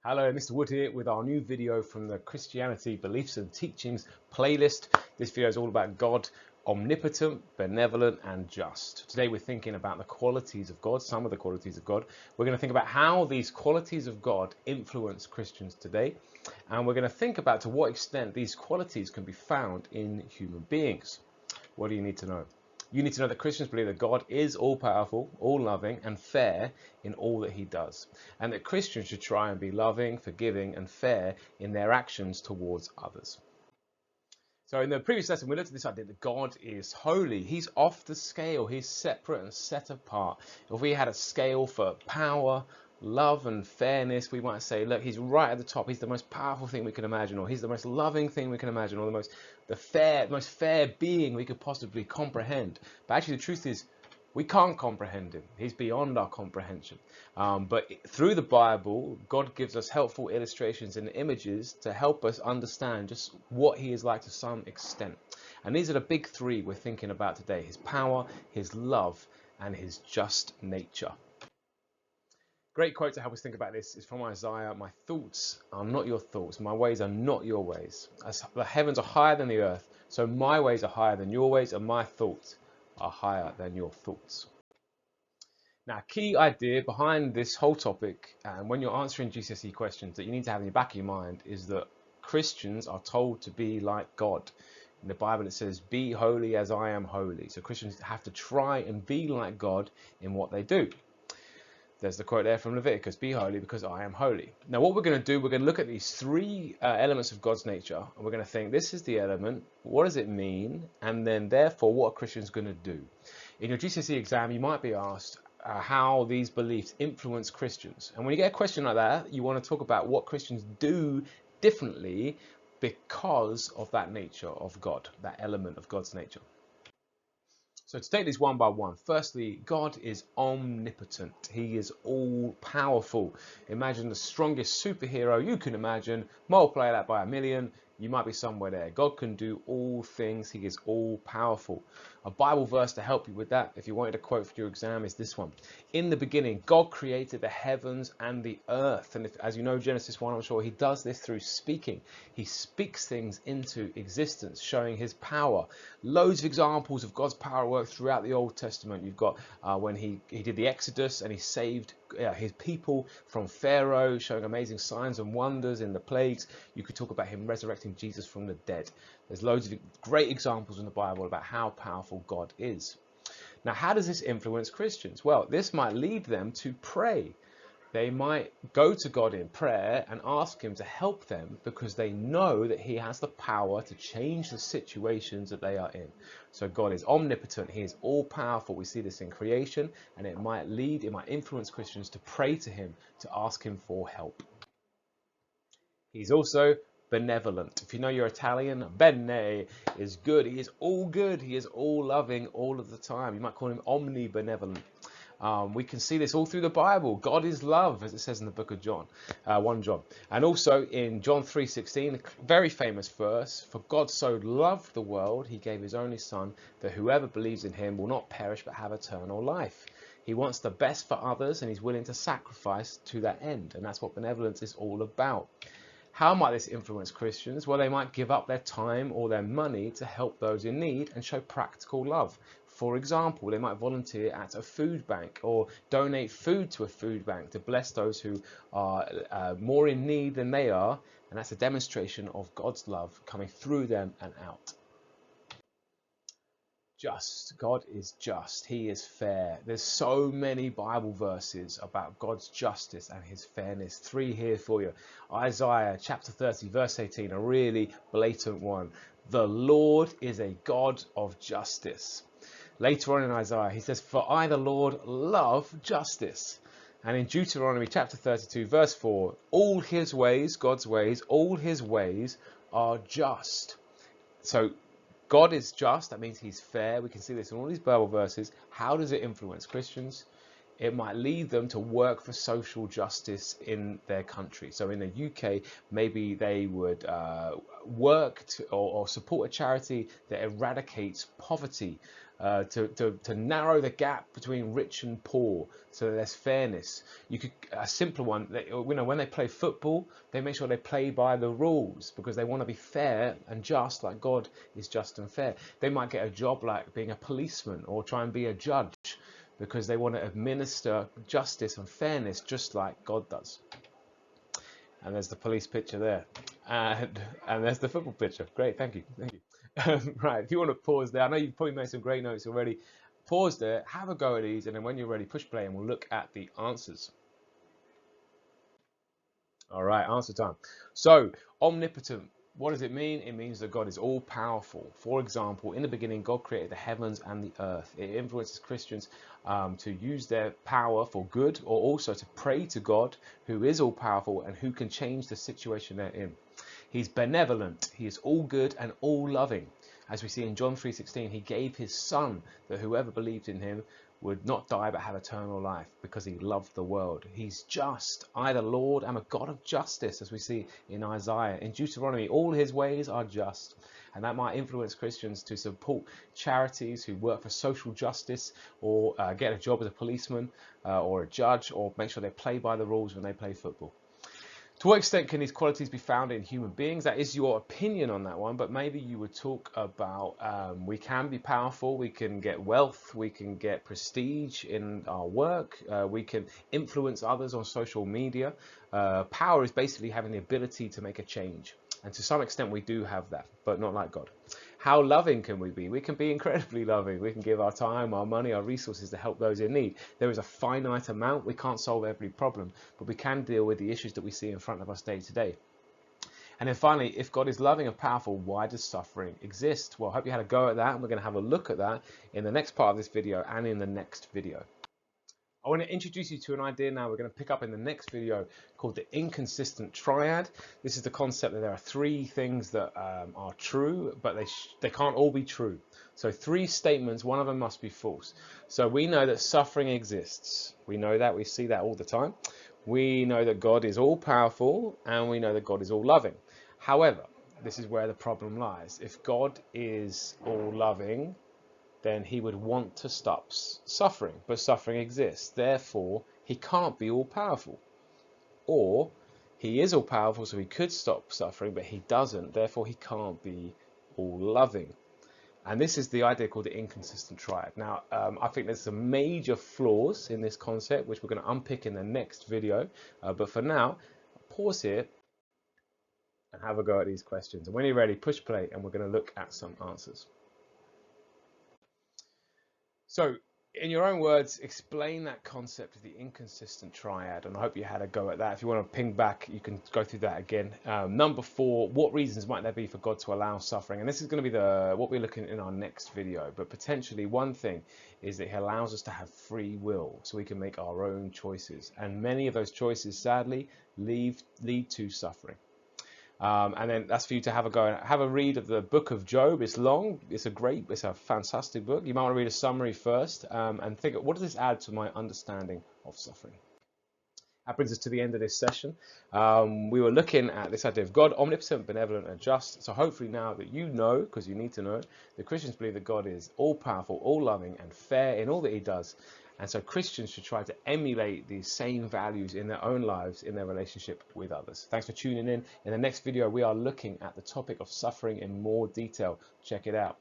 Hello, Mr. Wood here with our new video from the Christianity Beliefs and Teachings playlist. This video is all about God, omnipotent, benevolent, and just. Today we're thinking about the qualities of God, some of the qualities of God. We're going to think about how these qualities of God influence Christians today. And we're going to think about to what extent these qualities can be found in human beings. What do you need to know? You need to know that Christians believe that God is all-powerful, all-loving, and fair in all that he does. And that Christians should try and be loving, forgiving, and fair in their actions towards others. So in the previous lesson, we looked at this idea that God is holy. He's off the scale. He's separate and set apart. If we had a scale for power, love, and fairness, we might say, look, he's right at the top. He's the most powerful thing we can imagine, or he's the most loving thing we can imagine, or the most fair being we could possibly comprehend. But actually, the truth is, we can't comprehend him. He's beyond our comprehension. But through the Bible, God gives us helpful illustrations and images to help us understand just what he is like to some extent. And these are the big three we're thinking about today: his power, his love, and his just nature. Great quote to help us think about this is from Isaiah. My thoughts are not your thoughts. My ways are not your ways. As the heavens are higher than the earth, so my ways are higher than your ways, and my thoughts are higher than your thoughts. Now, key idea behind this whole topic, and when you're answering GCSE questions that you need to have in the back of your mind, is that Christians are told to be like God. In the Bible, it says, be holy as I am holy. So Christians have to try and be like God in what they do. There's the quote there from Leviticus, be holy because I am holy. Now what we're going to do, we're going to look at these three elements of God's nature, and we're going to think, this is the element, what does it mean, and then therefore what are Christians going to do? In your GCSE exam, you might be asked how these beliefs influence Christians. And when you get a question like that, you want to talk about what Christians do differently because of that nature of God, that element of God's nature. So to take these one by one, firstly, God is omnipotent. He is all-powerful. Imagine the strongest superhero you can imagine, multiply that by 1,000,000, you might be somewhere there. God can do all things. He is all-powerful. A Bible verse to help you with that, if you wanted a quote for your exam, is this one. In the beginning, God created the heavens and the earth. And as you know, Genesis 1, I'm sure, he does this through speaking. He speaks things into existence, showing his power. Loads of examples of God's power work throughout the Old Testament. You've got when he did the Exodus and he saved his people from Pharaoh, showing amazing signs and wonders in the plagues. You could talk about him resurrecting Jesus from the dead. There's loads of great examples in the Bible about how powerful God is. Now, how does this influence Christians? Well, this might lead them to pray. They might go to God in prayer and ask him to help them because they know that he has the power to change the situations that they are in. So God is omnipotent. He is all powerful. We see this in creation, and it might influence Christians to pray to him, to ask him for help. He's also benevolent. If you know you're Italian, bene is good. He is all good. He is all loving all of the time. You might call him omnibenevolent. We can see this all through the Bible. God is love, as it says in the book of John, 1 John. And also in John 3:16, a very famous verse, for God so loved the world, he gave his only son, that whoever believes in him will not perish but have eternal life. He wants the best for others, and he's willing to sacrifice to that end. And that's what benevolence is all about. How might this influence Christians? Well, they might give up their time or their money to help those in need and show practical love. For example, they might volunteer at a food bank or donate food to a food bank to bless those who are more in need than they are. And that's a demonstration of God's love coming through them and out. Just. God is just. He is fair. There's so many Bible verses about God's justice and his fairness. 3 here for you. Isaiah chapter 30 verse 18, a really blatant one. The Lord is a God of justice. Later on in Isaiah, he says, for I, the Lord, love justice. And in Deuteronomy chapter 32 verse 4, all his ways, God's ways, all his ways are just. So God is just, that means he's fair. We can see this in all these Bible verses. How does it influence Christians? it might lead them to work for social justice in their country. So in the UK, maybe they would work or support a charity that eradicates poverty, to narrow the gap between rich and poor, so that there's fairness. You could, a simpler one, when they play football, they make sure they play by the rules because they want to be fair and just, like God is just and fair. They might get a job like being a policeman or try and be a judge because they want to administer justice and fairness just like God does. And there's the police picture there, and there's the football picture. Great, thank you. Right, if you want to pause there, I know you've probably made some great notes already. Pause there, have a go at these, and then when you're ready, push play and we'll look at the answers. All right, answer time. So, omnipotent, what does it mean? It means that God is all powerful. For example, in the beginning, God created the heavens and the earth. It influences Christians to use their power for good, or also to pray to God, who is all powerful and who can change the situation they're in. He's benevolent. He is all good and all loving. As we see in John 3:16, he gave his son that whoever believed in him would not die but have eternal life, because he loved the world. He's just. I, the Lord, am a God of justice, as we see in Isaiah. In Deuteronomy, all his ways are just. And that might influence Christians to support charities who work for social justice, or get a job as a policeman or a judge, or make sure they play by the rules when they play football. To what extent can these qualities be found in human beings? That is your opinion on that one, but maybe you would talk about we can be powerful, we can get wealth, we can get prestige in our work, we can influence others on social media. Power is basically having the ability to make a change. And to some extent we do have that, but not like God. How loving can we be? We can be incredibly loving. We can give our time, our money, our resources to help those in need. There is a finite amount. We can't solve every problem, but we can deal with the issues that we see in front of us day to day. And then finally, if God is loving and powerful, why does suffering exist? Well, I hope you had a go at that, and we're going to have a look at that in the next part of this video and in the next video. I want to introduce you to an idea now we're going to pick up in the next video called the inconsistent triad. This is the concept that there are three things that are true, but they can't all be true. So three statements, one of them must be false. So we know that suffering exists. We know that, we see that all the time. We know that God is all powerful, and we know that God is all loving. However, this is where the problem lies. If God is all loving, then he would want to stop suffering, but suffering exists. Therefore, he can't be all powerful. Or he is all powerful, so he could stop suffering, but he doesn't. Therefore, he can't be all loving. And this is the idea called the inconsistent triad. Now, I think there's some major flaws in this concept, which we're going to unpick in the next video. But for now, pause here and have a go at these questions. And when you're ready, push play, and we're going to look at some answers. So, in your own words, explain that concept of the inconsistent triad, and I hope you had a go at that. If you want to ping back, you can go through that again. Number 4, what reasons might there be for God to allow suffering? And this is going to be what we're looking at in our next video, but potentially one thing is that he allows us to have free will, so we can make our own choices, and many of those choices, sadly, lead to suffering. And then that's for you to have a go and have a read of the book of Job. It's long, it's a fantastic book. You might want to read a summary first and think, what does this add to my understanding of suffering? That brings us to the end of this session. We were looking at this idea of God, omnipotent, benevolent, and just. So hopefully now that you know, because you need to know, the Christians believe that God is all powerful, all loving, and fair in all that he does. And so Christians should try to emulate these same values in their own lives, in their relationship with others. Thanks for tuning in. In the next video, we are looking at the topic of suffering in more detail. Check it out.